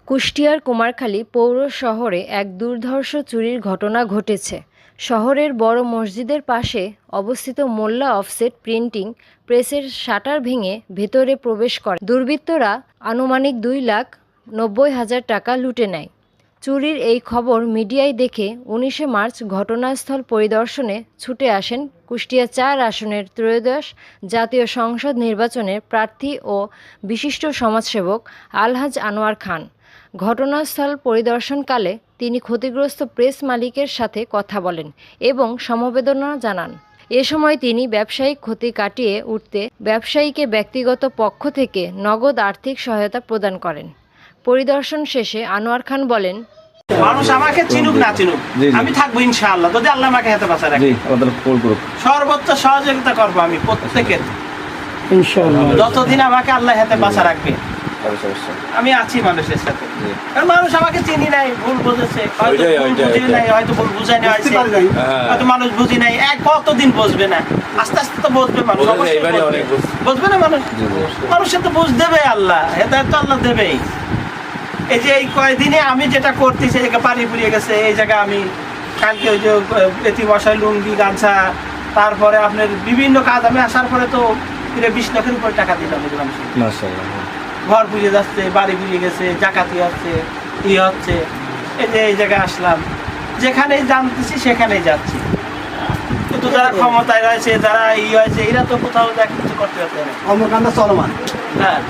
কুষ্টিয়ার কুমারখালী পৌর শহরে এক দুর্ধর্ষ চুরির ঘটনা ঘটেছে। শহরের বড় মসজিদের পাশে অবস্থিত মোল্লা অফসেট প্রিন্টিং প্রেসের শাটার ভেঙে ভেতরে প্রবেশ করে দুর্বৃত্তরা। আনুমানিক 2,90,000 টাকা লুটে নেয়। চুরির এই খবর মিডিয়ায় দেখে 19 মার্চ ঘটনাস্থল পরিদর্শনে ছুটে আসেন কুষ্টিয়া 4 আসনের ত্রয়োদশ জাতীয় সংসদ নির্বাচনের প্রার্থী ও বিশিষ্ট সমাজসেবক আলহাজ আনোয়ার খান। ঘটনাস্থল পরিদর্শনকালে তিনি ক্ষতিগ্রস্ত প্রেস মালিকের সাথে কথা বলেন এবং সমবেদনা জানান। এ সময় তিনি ব্যবসায়িক ক্ষতি কাটিয়ে উঠতে ব্যবসায়ীকে ব্যক্তিগত পক্ষ থেকে নগদ আর্থিক সহায়তা প্রদান করেন। পরিদর্শন শেষে আনোয়ার খান বলেন, মানুষ আমাকে চিনুক না চিনুক, আমি থাকবো ইনশাআল্লাহ, যদি আল্লাহ আমাকে হাতে বাঁচা রাখে। সর্বোচ্চ সহযোগিতা করবো আমি প্রত্যেকের ইনশাআল্লাহ, যতদিন আমাকে আল্লাহ হাতে বাঁচা রাখবে আমি আছি মানুষের সাথে। কারণ মানুষ আমাকে চিনি নাই, ভুল বুঝেছে, হয়তো ভুল বুঝাই নাই, হয়তো মানুষ বুঝি নাই। কতদিন বুঝবে না, আস্তে আস্তে তো বুঝবে মানুষ, বুঝবে না মানুষ, মানুষের তো বুঝ দেবে আল্লাহ, হেদায়েত তো আল্লাহ দেবেই। এই যে এই কয়েকদিনে আমি যেটা করতেছি, সেই জায়গায় পানি পুড়িয়ে গেছে, এই জায়গায় আমি কালকে ওই যে এটি বসায় লুঙ্গি গামছা, তারপরে আপনার বিভিন্ন কাজ, আমি আসার পরে তো 20 লাখের উপরে টাকা দিলাম। ঘর পুড়িয়ে যাচ্ছে, বাড়ি পুড়িয়ে গেছে, জাকাতি হচ্ছে, হচ্ছে। এই যে এই জায়গায় আসলাম, যেখানেই জানতেছি সেখানেই যাচ্ছি। কিন্তু যারা ক্ষমতায় রয়েছে, যারা হয়েছে, এরা তো কোথাও কিছু করতে পারছে না, কর্মকাণ্ড চলমান। হ্যাঁ।